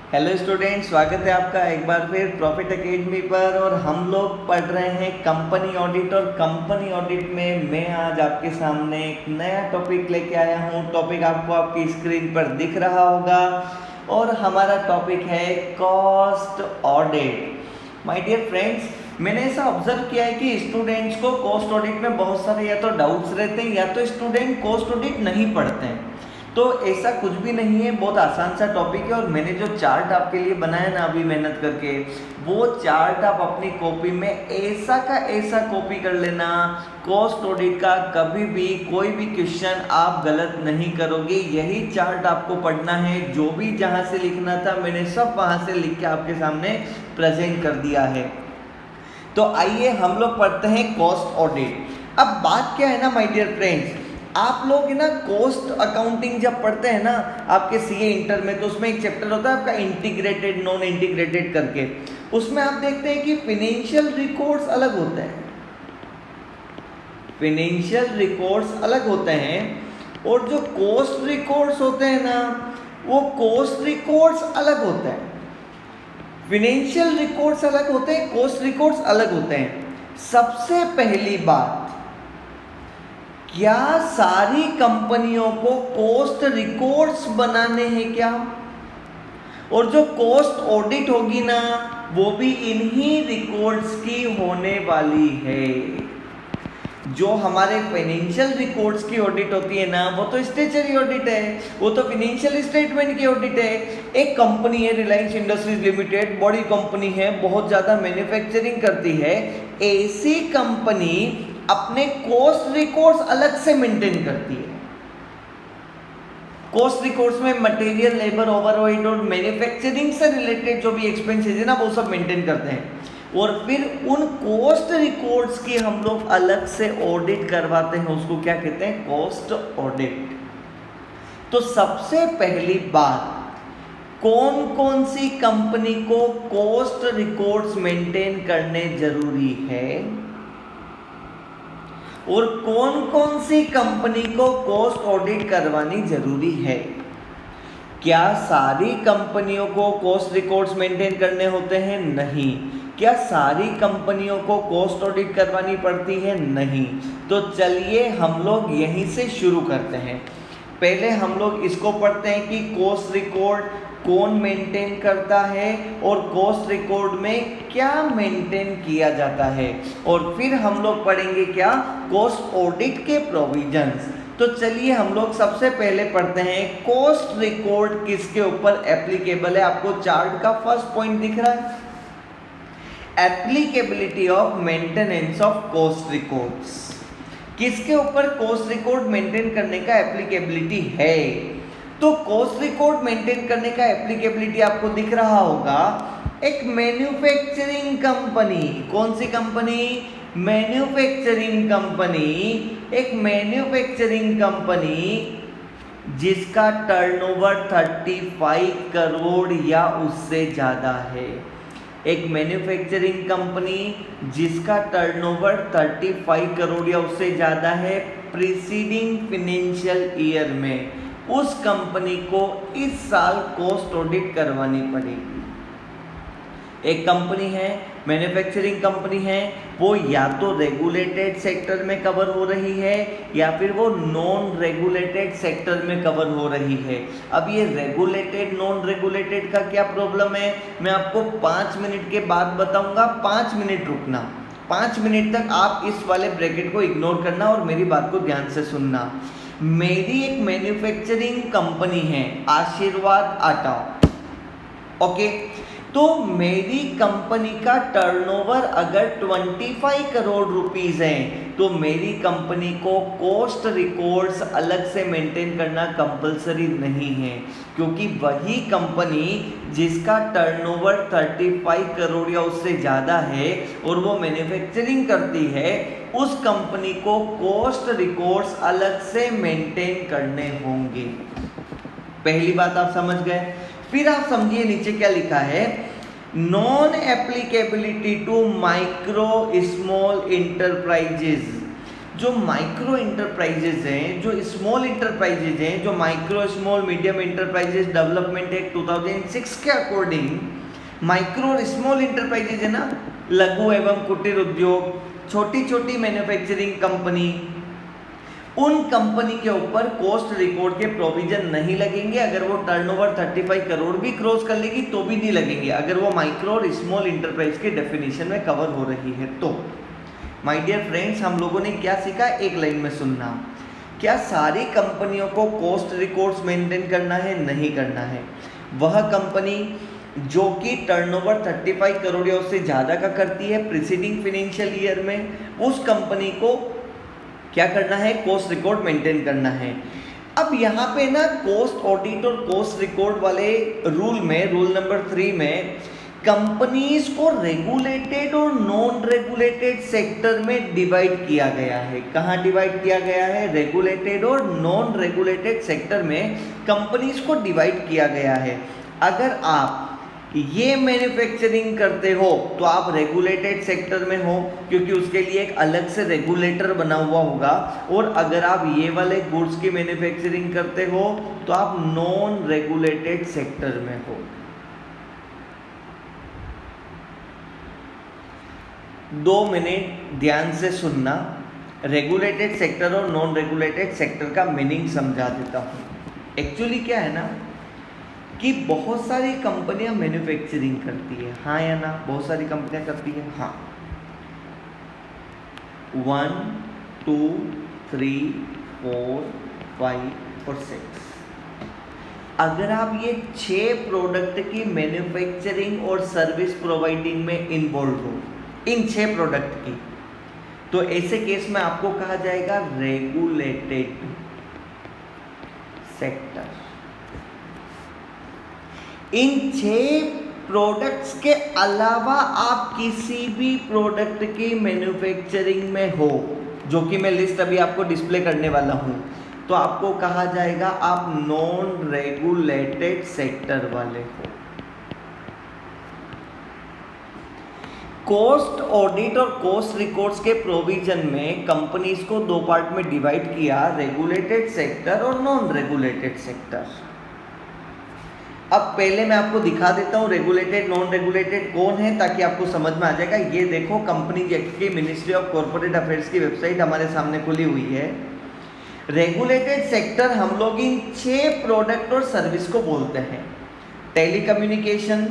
Hello student, स्वागत है आपका एक बार फिर प्रॉफिट एकेडमी पर। और हम लोग पढ़ रहे हैं कंपनी ऑडिट। और कंपनी ऑडिट में मैं आज आपके सामने एक नया टॉपिक लेके आया हूँ। टॉपिक आपको आपकी स्क्रीन पर दिख रहा होगा और हमारा टॉपिक है cost audit. My dear friends, मैंने ऐसा ऑब्जर्व किया है कि स्टूडेंट्स को कॉस्ट ऑडिट में बहुत सारे या तो डाउट्स रहते हैं या तो स्टूडेंट कॉस्ट ऑडिट नहीं पढ़ते हैं। तो ऐसा कुछ भी नहीं है, बहुत आसान सा टॉपिक है। और मैंने जो चार्ट आपके लिए बनाया ना अभी मेहनत करके, वो चार्ट आप अपनी कॉपी में ऐसा का ऐसा कॉपी कर लेना। कॉस्ट ऑडिट का कभी भी कोई भी क्वेश्चन आप गलत नहीं करोगे। यही चार्ट आपको पढ़ना है। जो भी जहाँ से लिखना था मैंने सब वहाँ से लिख के आपके सामने प्रेजेंट कर दिया है। तो आइए हम लोग पढ़ते हैं कॉस्ट ऑडिट। अब बात क्या है ना माय डियर फ्रेंड्स, आप लोग ना कॉस्ट अकाउंटिंग जब पढ़ते हैं ना आपके सीए इंटर में, तो उसमें एक चैप्टर होता है आपका इंटीग्रेटेड नॉन इंटीग्रेटेड करके। उसमें आप देखते हैं कि फिनेंशियल रिकॉर्ड्स अलग होते हैं, फिनेंशियल रिकॉर्ड्स अलग होते हैं, और जो कॉस्ट रिकॉर्ड्स होते हैं ना वो कॉस्ट रिकॉर्ड्स अलग होते हैं। फिनेंशियल रिकॉर्ड्स अलग होते हैं, कॉस्ट रिकॉर्ड्स अलग होते हैं। सबसे पहली बात, क्या सारी कंपनियों को कॉस्ट रिकॉर्ड्स बनाने हैं क्या? और जो कॉस्ट ऑडिट होगी ना वो भी इन्हीं रिकॉर्ड्स की होने वाली है। जो हमारे फाइनेंशियल रिकॉर्ड्स की ऑडिट होती है ना वो तो स्टेचुटरी ऑडिट है, वो तो फाइनेंशियल स्टेटमेंट की ऑडिट है। एक कंपनी है रिलायंस इंडस्ट्रीज लिमिटेड, बड़ी कंपनी है, बहुत ज़्यादा मैन्युफैक्चरिंग करती है। ऐसी कंपनी अपने कॉस्ट रिकॉर्ड्स अलग से मेंटेन करती है। कॉस्ट रिकॉर्ड्स में मटेरियल, लेबर, ओवरहेड और मैन्युफैक्चरिंग से रिलेटेड जो भी एक्सपेंसेस है ना वो सब मेंटेन करते हैं। और फिर उन कॉस्ट रिकॉर्ड्स की हम लोग अलग से ऑडिट करवाते हैं, उसको क्या कहते हैं? Cost audit. तो सबसे पहली बात, कौन कौन सी कंपनी को कॉस्ट रिकॉर्ड्स मेंटेन करने जरूरी है और कौन कौन सी कंपनी को कॉस्ट ऑडिट करवानी जरूरी है? क्या सारी कंपनियों को कॉस्ट रिकॉर्ड्स मेंटेन करने होते हैं? नहीं। क्या सारी कंपनियों को कॉस्ट ऑडिट करवानी पड़ती है? नहीं। तो चलिए हम लोग यहीं से शुरू करते हैं। पहले हम लोग इसको पढ़ते हैं कि कॉस्ट रिकॉर्ड कौन मेंटेन करता है और कॉस्ट रिकॉर्ड में क्या मेंटेन किया जाता है, और फिर हम लोग पढ़ेंगे क्या? कॉस्ट ऑडिट के प्रोविजंस। तो चलिए हम लोग सबसे पहले पढ़ते हैं कॉस्ट रिकॉर्ड किसके ऊपर एप्लीकेबल है। आपको चार्ट का फर्स्ट पॉइंट दिख रहा है, applicability of maintenance of cost records. किसके ऊपर कॉस्ट रिकॉर्ड मेंटेन करने का एप्लीकेबिलिटी है? तो कॉस्ट रिकॉर्ड मेंटेन करने का एप्लीकेबिलिटी आपको दिख रहा होगा, एक मैन्युफैक्चरिंग कंपनी। कौन सी कंपनी? Manufacturing company. एक मैन्युफैक्चरिंग कंपनी जिसका टर्नओवर 35 करोड़ या उससे ज़्यादा है। एक मैन्युफैक्चरिंग कंपनी जिसका टर्नओवर 35 करोड़ या उससे ज़्यादा है प्रीसीडिंग फाइनेंशियल ईयर में, उस कंपनी को इस साल कॉस्ट ऑडिट करवानी पड़ेगी। एक कंपनी है, मैन्युफैक्चरिंग कंपनी है, वो या तो रेगुलेटेड सेक्टर में कवर हो रही है या फिर वो नॉन रेगुलेटेड सेक्टर में कवर हो रही है। अब ये रेगुलेटेड नॉन रेगुलेटेड का क्या प्रॉब्लम है मैं आपको 5 मिनट के बाद बताऊंगा। 5 मिनट रुकना, 5 मिनट तक आप इस वाले ब्रैकेट को इग्नोर करना और मेरी बात को ध्यान से सुनना। मेरी एक मैन्युफैक्चरिंग कंपनी है, आशीर्वाद आटा, ओके। तो मेरी कंपनी का टर्नओवर अगर 25 करोड़ रुपीस है तो मेरी कंपनी को कॉस्ट रिकॉर्ड्स अलग से मेंटेन करना कंपलसरी नहीं है, क्योंकि वही कंपनी जिसका टर्नओवर 35 करोड़ या उससे ज़्यादा है और वो मैन्युफैक्चरिंग करती है, उस कंपनी को कॉस्ट रिकॉर्ड्स अलग से मेंटेन करने होंगे। पहली बात आप समझ गए। फिर आप समझिए नीचे क्या लिखा है, non applicability to micro small enterprises. जो माइक्रो इंटरप्राइजेज हैं, जो स्मॉल इंटरप्राइजेज हैं, जो micro small medium enterprises development act 2006 के अकॉर्डिंग माइक्रो और स्मॉल इंटरप्राइजेज है ना, लघु एवं कुटीर उद्योग, छोटी छोटी मैन्युफैक्चरिंग कंपनी, उन कंपनी के ऊपर कॉस्ट रिकॉर्ड के प्रोविजन नहीं लगेंगे। अगर वो टर्नओवर 35 करोड़ भी क्रॉस कर लेगी तो भी नहीं लगेंगे, अगर वो माइक्रो और स्मॉल इंटरप्राइज के डेफिनेशन में कवर हो रही है तो। माय डियर फ्रेंड्स, हम लोगों ने क्या सीखा, एक लाइन में सुनना। क्या सारी कंपनियों को कॉस्ट रिकॉर्ड्स मेंटेन करना है? नहीं करना है। वह कंपनी जो कि टर्नओवर 35 करोड़ या उससे ज़्यादा का करती है प्रीसीडिंग फाइनेंशियल ईयर में, उस कंपनी को क्या करना है, कॉस्ट रिकॉर्ड मेंटेन करना है। अब यहाँ पे ना कॉस्ट ऑडिट और कॉस्ट रिकॉर्ड वाले रूल में, रूल नंबर 3 में कंपनीज को रेगुलेटेड और नॉन रेगुलेटेड सेक्टर में डिवाइड किया गया है। कहाँ डिवाइड किया गया है? रेगुलेटेड और नॉन रेगुलेटेड सेक्टर में कंपनीज को डिवाइड किया गया है। अगर आप ये मैन्युफैक्चरिंग करते हो तो आप रेगुलेटेड सेक्टर में हो, क्योंकि उसके लिए एक अलग से रेगुलेटर बना हुआ होगा। और अगर आप ये वाले गुड्स की मैन्युफैक्चरिंग करते हो तो आप नॉन रेगुलेटेड सेक्टर में हो। 2 मिनट ध्यान से सुनना, रेगुलेटेड सेक्टर और नॉन रेगुलेटेड सेक्टर का मीनिंग समझा देता हूँ। एक्चुअली क्या है ना कि बहुत सारी कंपनियां मैन्युफैक्चरिंग करती है, हाँ या ना? बहुत सारी कंपनियां करती है, हाँ। 1 2 3 4 5 और 6। अगर आप ये 6 प्रोडक्ट की मैन्युफैक्चरिंग और सर्विस प्रोवाइडिंग में इन्वॉल्व हो, इन 6 प्रोडक्ट की, तो ऐसे केस में आपको कहा जाएगा रेगुलेटेड सेक्टर। इन 6 प्रोडक्ट्स के अलावा आप किसी भी प्रोडक्ट की मैन्युफैक्चरिंग में हो, जो कि मैं लिस्ट अभी आपको डिस्प्ले करने वाला हूं, तो आपको कहा जाएगा आप नॉन रेगुलेटेड सेक्टर वाले हो। कॉस्ट ऑडिट और कॉस्ट रिकॉर्ड्स के प्रोविजन में कंपनीज को 2 पार्ट में डिवाइड किया, रेगुलेटेड सेक्टर और नॉन रेगुलेटेड सेक्टर। अब पहले मैं आपको दिखा देता हूँ रेगुलेटेड नॉन रेगुलेटेड कौन है, ताकि आपको समझ में आ जाएगा। ये देखो, कंपनीज एक्ट की मिनिस्ट्री ऑफ कॉर्पोरेट अफेयर्स की वेबसाइट हमारे सामने खुली हुई है। रेगुलेटेड सेक्टर हम लोग इन 6 प्रोडक्ट और सर्विस को बोलते हैं। Telecommunication,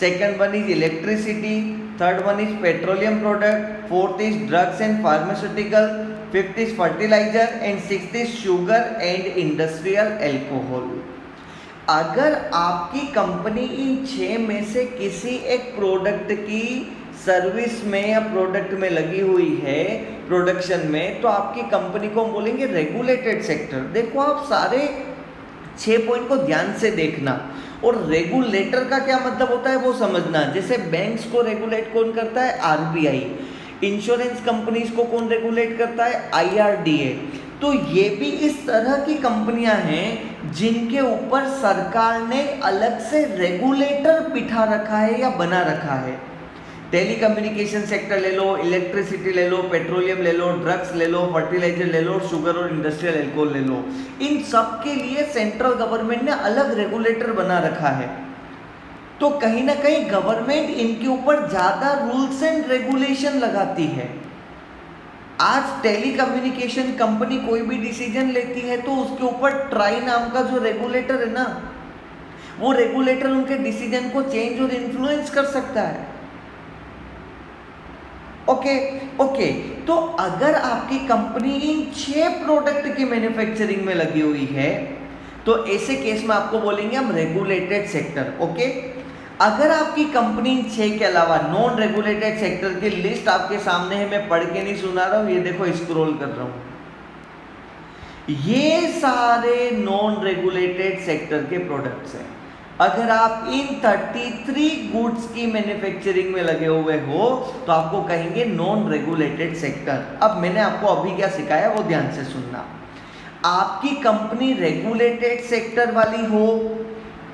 second one is electricity, third one is petroleum product, fourth is drugs and pharmaceutical, fifth is fertiliser and sixth is sugar and industrial alcohol. अगर आपकी कंपनी इन 6 में से किसी एक प्रोडक्ट की सर्विस में या प्रोडक्ट में लगी हुई है, प्रोडक्शन में, तो आपकी कंपनी को हम बोलेंगे रेगुलेटेड सेक्टर। देखो, आप सारे 6 पॉइंट को ध्यान से देखना। और रेगुलेटर का क्या मतलब होता है वो समझना। जैसे बैंक्स को रेगुलेट कौन करता है? आरबीआई। इंश्योरेंस कंपनीज को कौन रेगुलेट करता है? आईआरडीए। तो ये भी इस तरह की कंपनियां हैं जिनके ऊपर सरकार ने अलग से रेगुलेटर बिठा रखा है या बना रखा है। टेलीकम्युनिकेशन सेक्टर ले लो, इलेक्ट्रिसिटी ले लो, पेट्रोलियम ले लो, ड्रग्स ले लो, फर्टिलाइजर ले लो, शुगर और इंडस्ट्रियल एल्कोहल ले लो। इन सब के लिए सेंट्रल गवर्नमेंट ने अलग रेगुलेटर बना रखा है। तो कहीं ना कहीं गवर्नमेंट इनके ऊपर ज़्यादा रूल्स एंड रेगुलेशन लगाती है। आज टेलीकम्युनिकेशन कंपनी कोई भी डिसीजन लेती है तो उसके ऊपर ट्राई नाम का जो रेगुलेटर है ना, वो रेगुलेटर उनके डिसीजन को चेंज और इन्फ्लुएंस कर सकता है। ओके, तो अगर आपकी कंपनी इन 6 प्रोडक्ट की मैन्युफैक्चरिंग में लगी हुई है तो ऐसे केस में आपको बोलेंगे हम रेगुलेटेड सेक्टर। ओके, अगर आपकी कंपनी 6 के अलावा नॉन रेगुलेटेड सेक्टर की लिस्ट आपके सामने है, मैं पढ़ के नहीं सुना रहा हूं, ये देखो स्क्रॉल कर रहा हूं, ये सारे नॉन रेगुलेटेड सेक्टर के प्रोडक्ट्स हैं। अगर आप इन 33 गुड्स की मैन्युफैक्चरिंग में लगे हुए हो तो आपको कहेंगे नॉन रेगुलेटेड सेक्टर। अब मैंने आपको अभी क्या सिखाया वो ध्यान से सुनना। आपकी कंपनी रेगुलेटेड सेक्टर वाली हो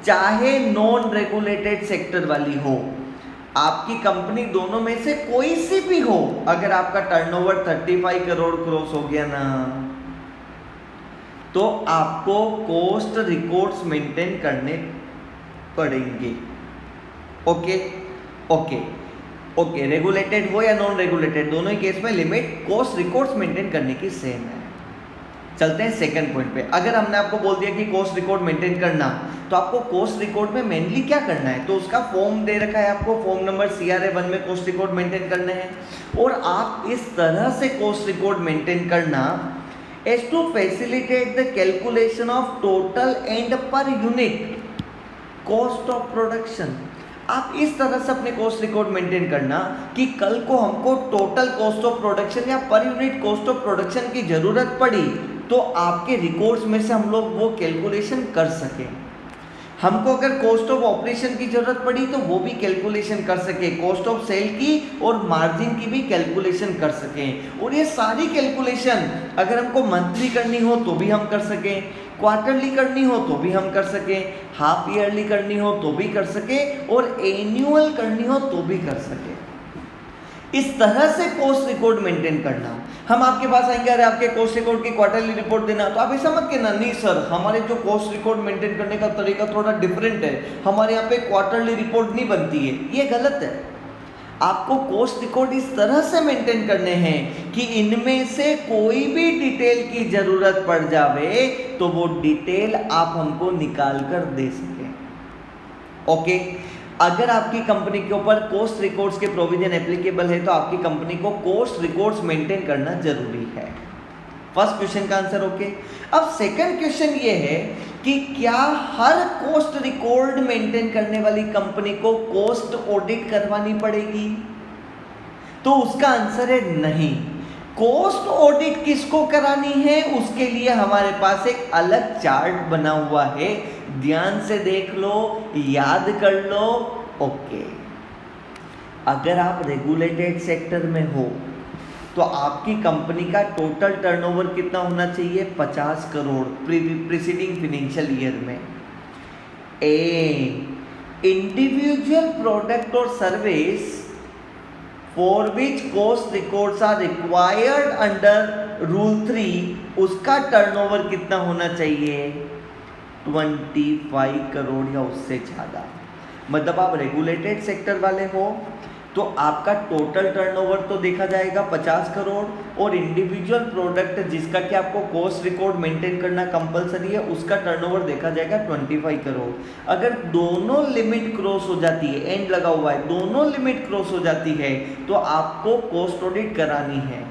चाहे नॉन रेगुलेटेड सेक्टर वाली हो, आपकी कंपनी दोनों में से कोई सी भी हो, अगर आपका टर्नओवर 35 करोड़ क्रॉस हो गया ना, तो आपको कॉस्ट रिकॉर्ड्स मेंटेन करने पड़ेंगे। ओके ओके ओके, रेगुलेटेड हो या नॉन रेगुलेटेड, दोनों ही केस में लिमिट कॉस्ट रिकॉर्ड्स मेंटेन करने की सेम है। चलते हैं सेकंड पॉइंट पे। अगर हमने आपको बोल दिया कि कॉस्ट रिकॉर्ड मेंटेन करना, तो आपको कॉस्ट रिकॉर्ड में मेनली क्या करना है, तो उसका फॉर्म दे रखा है आपको, फॉर्म नंबर CRA1 में कॉस्ट रिकॉर्ड मेंटेन करने हैं। और आप इस तरह से कॉस्ट रिकॉर्ड मेंटेन करना as to facilitate the calculation of total and per unit cost of production। आप इस तरह से अपने कॉस्ट रिकॉर्ड मेंटेन करना कि कल को हमको टोटल कॉस्ट ऑफ प्रोडक्शन या per unit cost of production की जरूरत पड़ी तो आपके रिकॉर्ड्स में से हम लोग वो कैलकुलेशन कर सकें। हमको अगर कॉस्ट ऑफ ऑपरेशन की जरूरत पड़ी तो वो भी कैलकुलेशन कर सके, कॉस्ट ऑफ सेल की और मार्जिन की भी कैलकुलेशन कर सकें। और ये सारी कैलकुलेशन अगर हमको मंथली करनी हो तो भी हम कर सकें, क्वार्टरली करनी हो तो भी हम कर सकें, हाफ ईयरली करनी हो तो भी कर सकें, और एनुअल करनी हो तो भी कर सकें। इस तरह से कॉस्ट रिकॉर्ड मेंटेन करना। हम आपके पास आएंगे, अरे आपके कॉस्ट रिकॉर्ड की क्वार्टरली रिपोर्ट देना, तो आप ऐसा मत कहना नहीं सर, हमारे जो कॉस्ट रिकॉर्ड मेंटेन करने का तरीका थोड़ा डिफरेंट है, हमारे यहाँ पे क्वार्टरली रिपोर्ट नहीं बनती है। ये गलत है। आपको कॉस्ट रिकॉर्ड इस तरह से मेंटेन करने हैं कि इनमें से कोई भी डिटेल की जरूरत पड़ जावे तो वो डिटेल आप हमको निकाल कर दे सकें। ओके, अगर आपकी कंपनी के ऊपर कॉस्ट रिकॉर्ड्स के प्रोविजन एप्लीकेबल है तो आपकी कंपनी को कॉस्ट रिकॉर्ड्स मेंटेन करना जरूरी है। फर्स्ट क्वेश्चन का आंसर ओके। अब सेकंड क्वेश्चन ये है कि क्या हर कॉस्ट रिकॉर्ड मेंटेन करने वाली कंपनी को कॉस्ट ऑडिट करवानी पड़ेगी? तो उसका आंसर है नहीं। कॉस्ट ऑडिट किसको करानी है उसके लिए हमारे पास एक अलग चार्ट बना हुआ है, ध्यान से देख लो, याद कर लो। ओके, अगर आप रेगुलेटेड सेक्टर में हो तो आपकी कंपनी का टोटल टर्नओवर कितना होना चाहिए? 50 करोड़ प्रीसीडिंग फाइनेंशियल ईयर में। इंडिविजुअल प्रोडक्ट और service for which cost records are required under rule 3, उसका टर्नओवर कितना होना चाहिए? 25 करोड़ या उससे ज़्यादा। मतलब आप रेगुलेटेड सेक्टर वाले हो तो आपका टोटल टर्नओवर तो देखा जाएगा 50 करोड़, और इंडिविजुअल प्रोडक्ट जिसका कि आपको कॉस्ट रिकॉर्ड मेंटेन करना कंपलसरी है उसका टर्नओवर देखा जाएगा 25 करोड़। अगर दोनों लिमिट क्रॉस हो जाती है, एंड लगा हुआ है, दोनों लिमिट क्रॉस हो जाती है तो आपको कॉस्ट ऑडिट करानी है।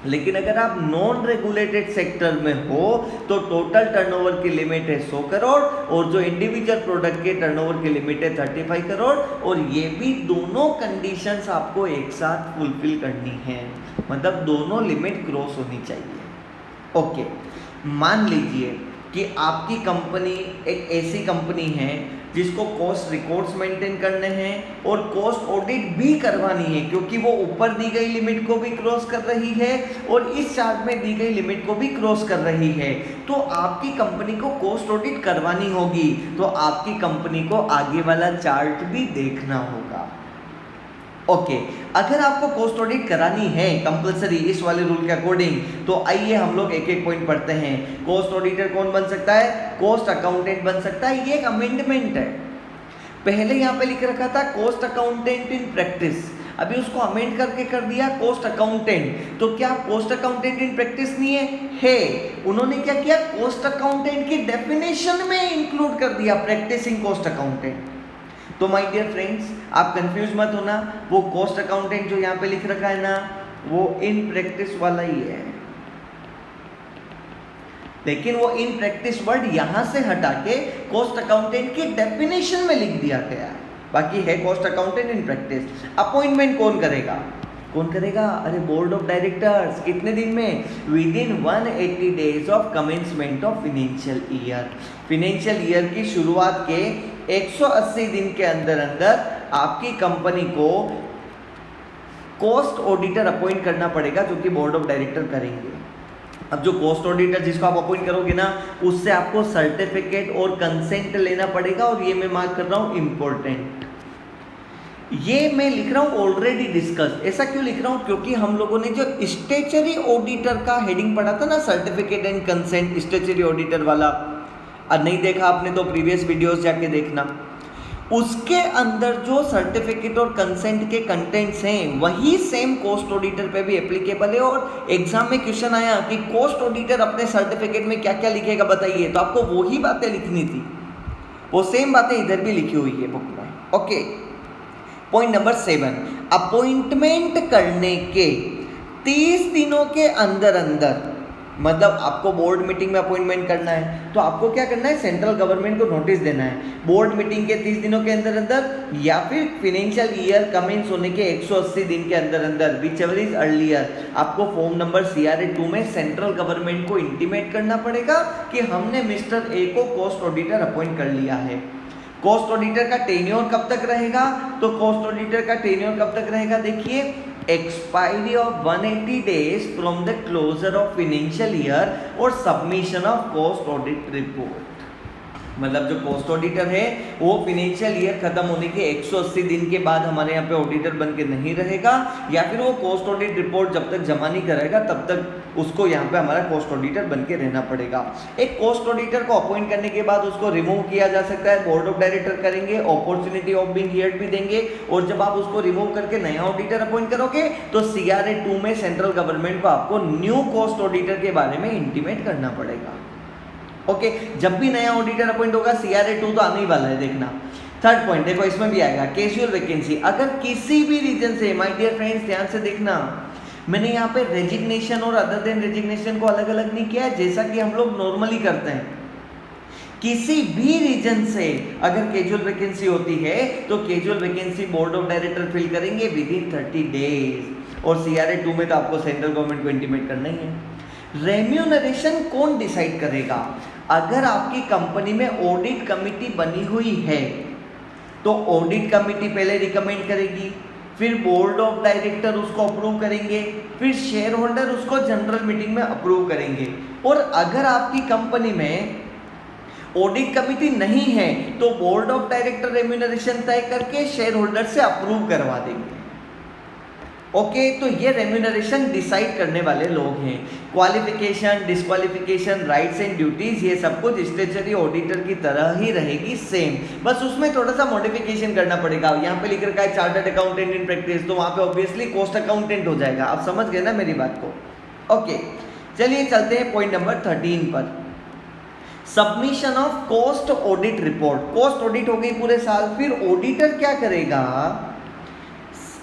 लेकिन अगर आप नॉन रेगुलेटेड सेक्टर में हो तो टोटल टर्नओवर की लिमिट है 100 करोड़ और जो इंडिविजुअल प्रोडक्ट के टर्नओवर की लिमिट है 35 करोड़, और ये भी दोनों कंडीशंस आपको एक साथ फुलफिल करनी है, मतलब दोनों लिमिट क्रॉस होनी चाहिए। ओके, मान लीजिए कि आपकी कंपनी एक ऐसी कंपनी है जिसको कॉस्ट रिकॉर्ड्स मेंटेन करने हैं और कॉस्ट ऑडिट भी करवानी है, क्योंकि वो ऊपर दी गई लिमिट को भी क्रॉस कर रही है और इस चार्ट में दी गई लिमिट को भी क्रॉस कर रही है। तो आपकी कंपनी को कॉस्ट ऑडिट करवानी होगी, तो आपकी कंपनी को आगे वाला चार्ट भी देखना होगा। ओके, अगर आपको कॉस्ट ऑडिट करानी है कंपलसरी इस वाले रूल के अकॉर्डिंग, तो आइए हम लोग एक एक पॉइंट पढ़ते हैं। कॉस्ट ऑडिटर कौन बन सकता है? कॉस्ट अकाउंटेंट बन सकता है। ये एक अमेंडमेंट है। पहले यहाँ पे लिख रखा था कॉस्ट अकाउंटेंट इन प्रैक्टिस, अभी उसको अमेंड करके कर दिया कॉस्ट अकाउंटेंट। तो क्या कॉस्ट अकाउंटेंट इन प्रैक्टिस नहीं है? उन्होंने क्या किया, कॉस्ट अकाउंटेंट की डेफिनेशन में इंक्लूड कर दिया प्रैक्टिसिंग कॉस्ट अकाउंटेंट। तो माय डियर फ्रेंड्स, आप कंफ्यूज मत होना, वो कॉस्ट अकाउंटेंट जो यहाँ पे लिख रखा है ना, वो इन प्रैक्टिस वाला ही है, लेकिन वो इन प्रैक्टिस वर्ड यहां से हटा के कॉस्ट अकाउंटेंट की डेफिनेशन में लिख दिया गया है। बाकी है cost accountant in practice. Appointment कौन करेगा? कौन करेगा? अरे बोर्ड ऑफ डायरेक्टर्स। कितने दिन में? With in 180 days of commencement of financial year. Financial year की शुरुआत के 180 दिन के अंदर अंदर आपकी कंपनी को कॉस्ट ऑडिटर अपॉइंट करना पड़ेगा, जो कि बोर्ड ऑफ डायरेक्टर करेंगे। अब जो कॉस्ट ऑडिटर जिसको आप अपॉइंट करोगे ना, उससे आपको सर्टिफिकेट और कंसेंट लेना पड़ेगा, और ये मैं मार्क कर रहा हूँ इम्पोर्टेंट। ये मैं लिख रहा हूँ ऑलरेडी डिस्कस। ऐसा क्यों लिख रहा हूँ? क्योंकि हम लोगों ने जो स्टेचरी ऑडिटर का हेडिंग पढ़ा था ना, certificate and consent statutory auditor वाला, नहीं देखा आपने तो प्रीवियस वीडियोस जाके देखना। उसके अंदर जो सर्टिफिकेट और कंसेंट के कंटेंट्स हैं वही सेम कॉस्ट ऑडिटर पे भी एप्लीकेबल है। और एग्जाम में क्वेश्चन आया कि कॉस्ट ऑडिटर अपने सर्टिफिकेट में क्या क्या लिखेगा बताइए, तो आपको वही बातें लिखनी थी, वो सेम बातें इधर भी लिखी हुई है बुक में। ओके, पॉइंट नंबर 7, अपॉइंटमेंट करने के 30 दिनों के अंदर अंदर, मतलब आपको बोर्ड मीटिंग में अपॉइंटमेंट करना है तो आपको क्या करना है, सेंट्रल गवर्नमेंट को नोटिस देना है बोर्ड मीटिंग के 30 दिनों के अंदर अंदर, या फिर फाइनेंशियल ईयर कमेंस होने के 180 दिन के अंदर अंदर, विच एवर इज अर्लियर, आपको फॉर्म नंबर CRA 2 में सेंट्रल गवर्नमेंट को इंटीमेट करना पड़ेगा कि हमने मिस्टर ए को कॉस्ट ऑडिटर अपॉइंट कर लिया है। कॉस्ट ऑडिटर का टेन्योर कब तक रहेगा? तो कॉस्ट ऑडिटर का टेन्योर कब तक रहेगा, देखिए, expiry of 180 days from the closure of financial year और submission of cost audit report. मतलब जो कॉस्ट ऑडिटर है वो फाइनेंशियल ईयर खत्म होने के 180 दिन के बाद हमारे यहाँ पे ऑडिटर बन के नहीं रहेगा, या फिर वो कॉस्ट ऑडिट रिपोर्ट जब तक जमा नहीं कराएगा तब तक उसको यहाँ पे हमारा कॉस्ट ऑडिटर बन के रहना पड़ेगा। एक कॉस्ट ऑडिटर को अपॉइंट करने के बाद उसको रिमूव किया जा सकता है, बोर्ड ऑफ डायरेक्टर करेंगे, अपॉर्चुनिटी ऑफ बीइंग हियर्ड भी देंगे, और जब आप उसको रिमूव करके नया ऑडिटर अपॉइंट करोगे तो CRA 2 में सेंट्रल गवर्नमेंट को आपको न्यू कॉस्ट ऑडिटर के बारे में इंटीमेट करना पड़ेगा। ओके, जब भी नया ऑडिटर अपॉइंट होगा CRA 2 तो आने ही वाला है, देखना। थर्ड पॉइंट देखो, इसमें भी आएगा कैजुअल वैकेंसी। अगर किसी भी रीजन से, माय डियर फ्रेंड्स ध्यान से देखना, मैंने यहाँ पे रेजिग्नेशन और अदर देन रेजिग्नेशन को अलग अलग नहीं किया है, जैसा कि हम लोग नॉर्मली करते हैं। किसी भी रीजन से अगर कैजुअल वैकेंसी होती है तो casual vacancy board of director fill करेंगे विद इन 30 डेज, और CRA 2 में तो आपको सेंट्रल गवर्नमेंट को इंटीमेट करना ही है। रेम्यूनरेशन कौन डिसाइड करेगा? अगर आपकी कंपनी में ऑडिट कमिटी बनी हुई है तो ऑडिट कमिटी पहले रिकमेंड करेगी, फिर बोर्ड ऑफ डायरेक्टर उसको अप्रूव करेंगे, फिर शेयर होल्डर उसको जनरल मीटिंग में अप्रूव करेंगे। और अगर आपकी कंपनी में ऑडिट कमिटी नहीं है तो बोर्ड ऑफ डायरेक्टर रेम्यूनरेशन तय करके शेयर होल्डर से अप्रूव करवा देंगे। ओके, तो ये रेम्यूनरेशन डिसाइड करने वाले लोग हैं। Qualification, disqualification, rights and duties, ये सब कुछ स्टेचुटरी ऑडिटर की तरह ही रहेगी सेम, बस उसमें थोड़ा सा मॉडिफिकेशन करना पड़ेगा। यहाँ पे लिख रखा है चार्टर्ड अकाउंटेंट इन प्रैक्टिस, तो वहाँ पे ऑब्वियसली कॉस्ट अकाउंटेंट हो जाएगा। आप समझ गए ना मेरी बात को? ओके, चलिए चलते हैं पॉइंट नंबर 13 पर, submission of cost audit report. Cost audit हो गई पूरे साल, फिर ऑडिटर क्या करेगा,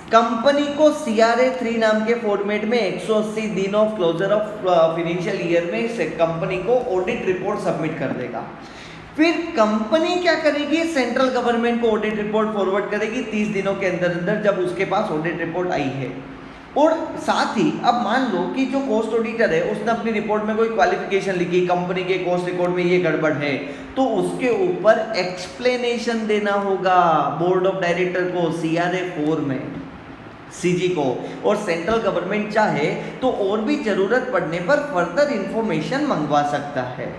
कंपनी को CRA 3 नाम के फॉर्मेट में 180 दिन of closure of financial year में से कंपनी को ऑडिट रिपोर्ट सबमिट कर देगा। फिर कंपनी क्या करेगी, सेंट्रल गवर्नमेंट को ऑडिट रिपोर्ट फॉरवर्ड करेगी 30 दिनों के अंदर अंदर, जब उसके पास ऑडिट रिपोर्ट आई है। और साथ ही अब मान लो कि जो कॉस्ट ऑडिटर है उसने अपनी रिपोर्ट में कोई क्वालिफिकेशन लिखी, कंपनी के कॉस्ट रिकॉर्ड में ये गड़बड़ है, तो उसके ऊपर एक्सप्लेनेशन देना होगा बोर्ड ऑफ डायरेक्टर को CRA 4 में, CG को। और सेंट्रल गवर्नमेंट चाहे तो और भी जरूरत पड़ने पर फर्दर इंफॉर्मेशन मंगवा सकता है।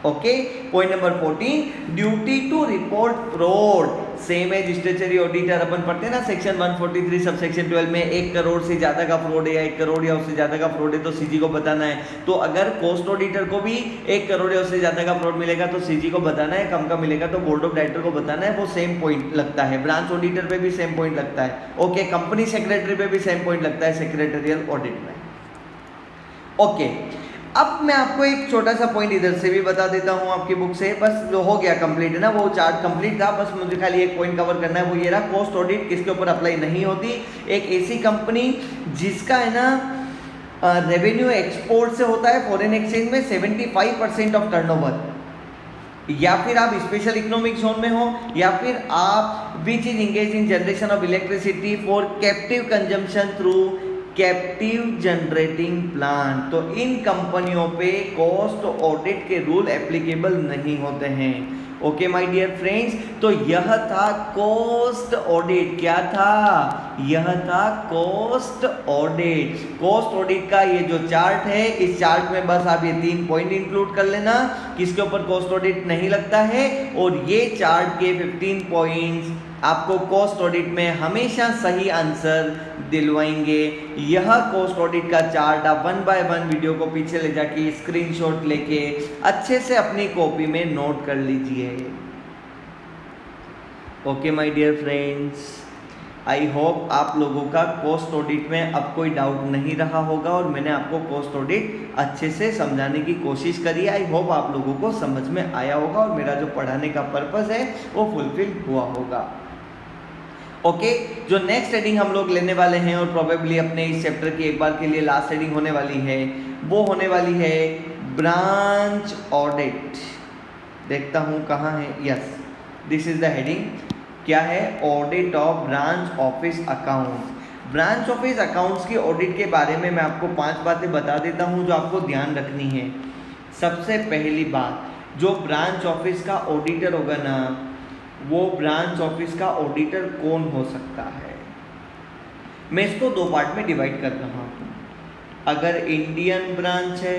Okay, point number 14, duty to report fraud, same as statutory auditor. अपन पढ़ते हैं ना सेक्शन 143 सब सेक्शन 12 में 1 करोड़ से ज्यादा का फ्रॉड है या 1 करोड़ या उससे ज्यादा का फ्रॉड है तो CG को बताना है। तो अगर कॉस्ट ऑडिटर को भी 1 करोड़ या उससे ज्यादा का फ्रॉड मिलेगा तो CG को बताना है, कम का मिलेगा तो बोर्ड ऑफ डायरेक्टर को बताना है। वो सेम पॉइंट लगता है, ब्रांच ऑडिटर पे भी सेम पॉइंट लगता है। ओके, कंपनी सेक्रेटरी पे भी सेम पॉइंट लगता है सेक्रेटरियल ऑडिट में। ओके, अब मैं आपको एक छोटा सा पॉइंट इधर से भी बता देता हूं आपकी बुक से, बस जो हो गया कंप्लीट है ना, वो चार्ट कंप्लीट था, बस मुझे खाली एक पॉइंट कवर करना है, वो ये रहा, कॉस्ट ऑडिट किसके ऊपर अप्लाई नहीं होती। एक ऐसी कंपनी जिसका है ना रेवेन्यू एक्सपोर्ट से होता है फॉरेन एक्सचेंज में 75% ऑफ टर्नओवर, या फिर आप स्पेशल इकोनॉमिक जोन में हो, या फिर आप which is engage in generation of electricity for captive consumption through captive generating plant, तो इन कंपनियों पे कॉस्ट ऑडिट के रूल एप्लीकेबल नहीं होते हैं। ओके माय डियर फ्रेंड्स, तो यह था कॉस्ट ऑडिट। क्या था? यह था कॉस्ट ऑडिट। कॉस्ट ऑडिट का ये जो चार्ट है, इस चार्ट में बस आप ये 3 पॉइंट इंक्लूड कर लेना किसके ऊपर कॉस्ट ऑडिट नहीं लगता है, और ये चार्ट के 15 पॉइंट्स आपको कॉस्ट ऑडिट में हमेशा सही आंसर दिलवाएंगे। यह कॉस्ट ऑडिट का चार्ट आप 1 बाय 1 वीडियो को पीछे ले जाके स्क्रीनशॉट लेके अच्छे से अपनी कॉपी में नोट कर लीजिए। Okay my dear friends, I hope आप लोगों का कॉस्ट ऑडिट में अब कोई डाउट नहीं रहा होगा और मैंने आपको कॉस्ट ऑडिट अच्छे से समझाने की कोशिश करी। आई होप आप लोगों को समझ में आया होगा और मेरा जो पढ़ाने का पर्पस है वो फुलफिल हुआ होगा। ओके, जो नेक्स्ट हेडिंग हम लोग लेने वाले हैं और प्रोबेबली अपने इस चैप्टर की एक बार के लिए लास्ट हेडिंग होने वाली है, वो होने वाली है ब्रांच ऑडिट। देखता हूँ कहाँ है, yes this is the heading. क्या है? Audit of branch office accounts. Branch office accounts की ऑडिट के बारे में मैं आपको 5 बातें बता देता हूँ जो आपको ध्यान रखनी है। सबसे पहली बात, जो ब्रांच ऑफिस का ऑडिटर होगा ना, वो ब्रांच ऑफिस का ऑडिटर कौन हो सकता है? मैं इसको 2 पार्ट में डिवाइड कर रहा हूँ। अगर इंडियन ब्रांच है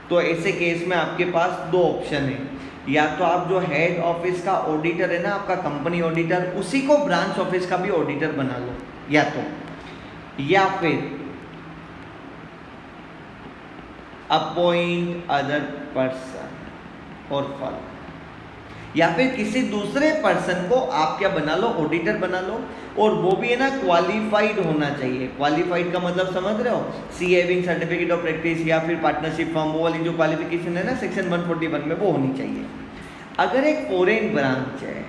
तो ऐसे केस में आपके पास 2 ऑप्शन है। या तो आप जो हेड ऑफिस का ऑडिटर है ना, आपका कंपनी ऑडिटर, उसी को ब्रांच ऑफिस का भी ऑडिटर बना लो, या फिर अपॉइंट अदर पर्सन और फर्म, या फिर किसी दूसरे पर्सन को आप क्या बना लो, ऑडिटर बना लो। और वो भी है ना क्वालिफाइड होना चाहिए। क्वालिफाइड का मतलब समझ रहे हो? सी हैविंग सर्टिफिकेट ऑफ प्रैक्टिस या फिर पार्टनरशिप फॉर्म, वो वाली जो क्वालिफिकेशन है ना सेक्शन 141 में, वो होनी चाहिए। अगर एक फॉरेन ब्रांच है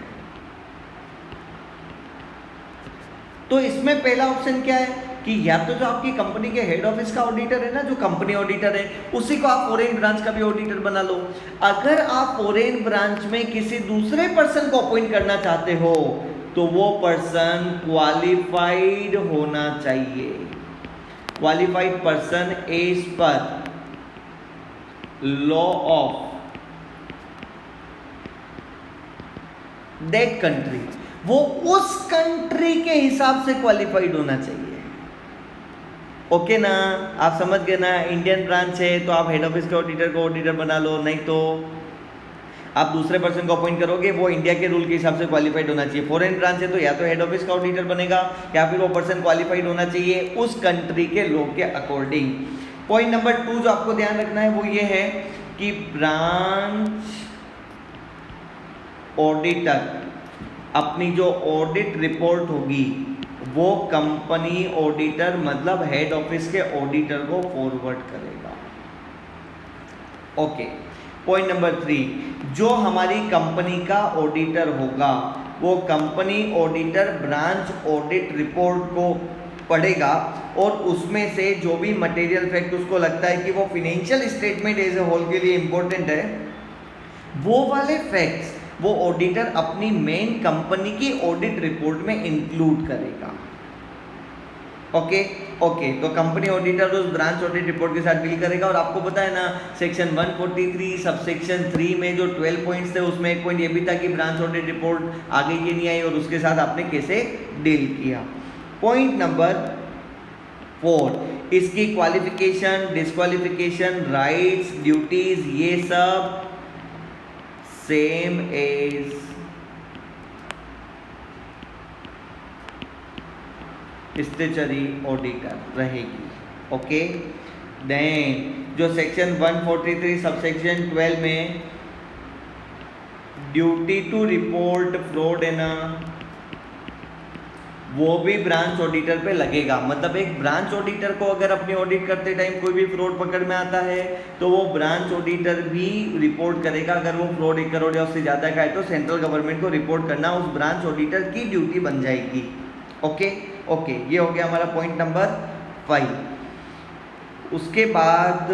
तो इसमें पहला ऑप्शन क्या है कि या तो जो आपकी कंपनी के हेड ऑफिस का ऑडिटर है ना, जो कंपनी ऑडिटर है, उसी को आप फॉरेन ब्रांच का भी ऑडिटर बना लो। अगर आप फॉरेन ब्रांच में किसी दूसरे पर्सन को अपॉइंट करना चाहते हो तो वो पर्सन क्वालिफाइड होना चाहिए। Qualified person as per law of that country, वो उस कंट्री के हिसाब से क्वालिफाइड होना चाहिए। ओके ना, आप समझ गए ना? इंडियन ब्रांच है तो आप हेड ऑफिस के ऑडिटर को ऑडिटर बना लो, नहीं तो आप दूसरे पर्सन को अपॉइंट करोगे, वो इंडिया के रूल के हिसाब से क्वालिफाइड होना चाहिए। फॉरेन ब्रांच है तो या तो हेड ऑफिस का ऑडिटर बनेगा या फिर वो पर्सन क्वालिफाइड होना चाहिए उस कंट्री के लॉ के अकॉर्डिंग। पॉइंट नंबर 2 जो आपको ध्यान रखना है वो ये है कि ब्रांच ऑडिटर अपनी जो ऑडिट रिपोर्ट होगी वो कंपनी ऑडिटर मतलब हेड ऑफिस के ऑडिटर को फॉरवर्ड करेगा। ओके, पॉइंट नंबर 3, जो हमारी कंपनी का ऑडिटर होगा वो company auditor branch audit report को पढ़ेगा और उसमें से जो भी मटेरियल फैक्ट उसको लगता है कि वो financial statement as a whole के लिए इंपॉर्टेंट है, वो वाले फैक्ट्स वो ऑडिटर अपनी मेन कंपनी की ऑडिट रिपोर्ट में इंक्लूड करेगा। ओके, तो कंपनी ऑडिटर उस ब्रांच ऑडिट रिपोर्ट के साथ डील करेगा। और आपको पता है ना सेक्शन 143 सब सेक्शन 3 में जो 12 पॉइंट्स थे उसमें एक पॉइंट ये भी था कि ब्रांच ऑडिट रिपोर्ट आगे ये नहीं आई और उसके साथ आपने कैसे डील किया। पॉइंट नंबर 4, इसकी क्वालिफिकेशन, डिस्क्वालिफिकेशन, राइट्स, ड्यूटीज, ये सब सेम एज स्टैट्यूटरी ऑडिटर रहेगी। ओके, देन जो सेक्शन 143 सबसेक्शन 12 में ड्यूटी टू रिपोर्ट फ्रॉड है ना, वो भी ब्रांच ऑडिटर पे लगेगा। मतलब एक ब्रांच ऑडिटर को अगर अपनी ऑडिट करते टाइम कोई भी फ्रॉड पकड़ में आता है तो वो ब्रांच ऑडिटर भी रिपोर्ट करेगा। अगर वो फ्रॉड 1 करोड़ या उससे ज़्यादा का है तो सेंट्रल गवर्नमेंट को रिपोर्ट करना उस ब्रांच ऑडिटर की ड्यूटी बन जाएगी। ओके, ये हो गया हमारा पॉइंट नंबर 5। उसके बाद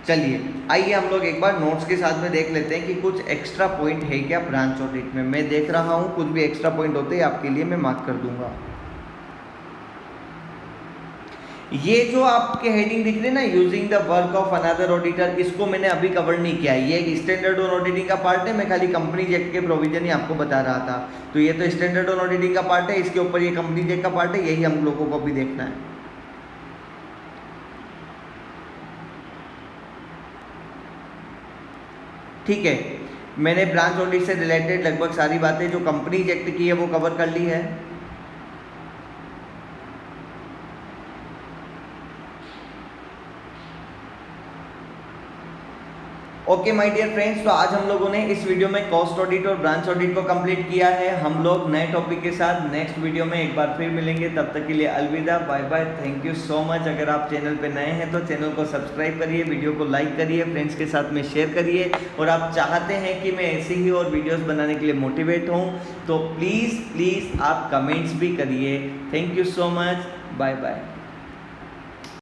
चलिए आइए हम लोग एक बार नोट्स के साथ में देख लेते हैं कि कुछ एक्स्ट्रा पॉइंट है क्या ब्रांच ऑडिट में। मैं देख रहा हूँ कुछ भी एक्स्ट्रा पॉइंट होते हैं आपके लिए मैं मार्क कर दूंगा। ये जो आपके हेडिंग दिख रही है ना, using the work of another auditor, इसको मैंने अभी कवर नहीं किया। ये एक स्टैंडर्ड ऑन ऑडिटिंग का पार्ट है, मैं खाली कंपनी एक्ट के प्रोविजन ही आपको बता रहा था। तो ये तो स्टैंडर्ड ऑन ऑडिटिंग का पार्ट है, इसके ऊपर ये कंपनी एक्ट का पार्ट है, यही हम लोगों को भी देखना है। ठीक है, मैंने ब्रांच ऑडिट से रिलेटेड लगभग सारी बातें जो कंपनीज एक्ट की है वो कवर कर ली है। ओके माय डियर फ्रेंड्स, तो आज हम लोगों ने इस वीडियो में कॉस्ट ऑडिट और ब्रांच ऑडिट को कंप्लीट किया है। हम लोग नए टॉपिक के साथ नेक्स्ट वीडियो में एक बार फिर मिलेंगे। तब तक के लिए अलविदा, bye bye, thank you so much. अगर आप चैनल पे नए हैं तो चैनल को सब्सक्राइब करिए, वीडियो को लाइक करिए, फ्रेंड्स के साथ में शेयर करिए, और आप चाहते हैं कि मैं ऐसी ही और वीडियोस बनाने के लिए मोटिवेट हूँ तो प्लीज़ आप कमेंट्स भी करिए। Thank you so much, bye bye.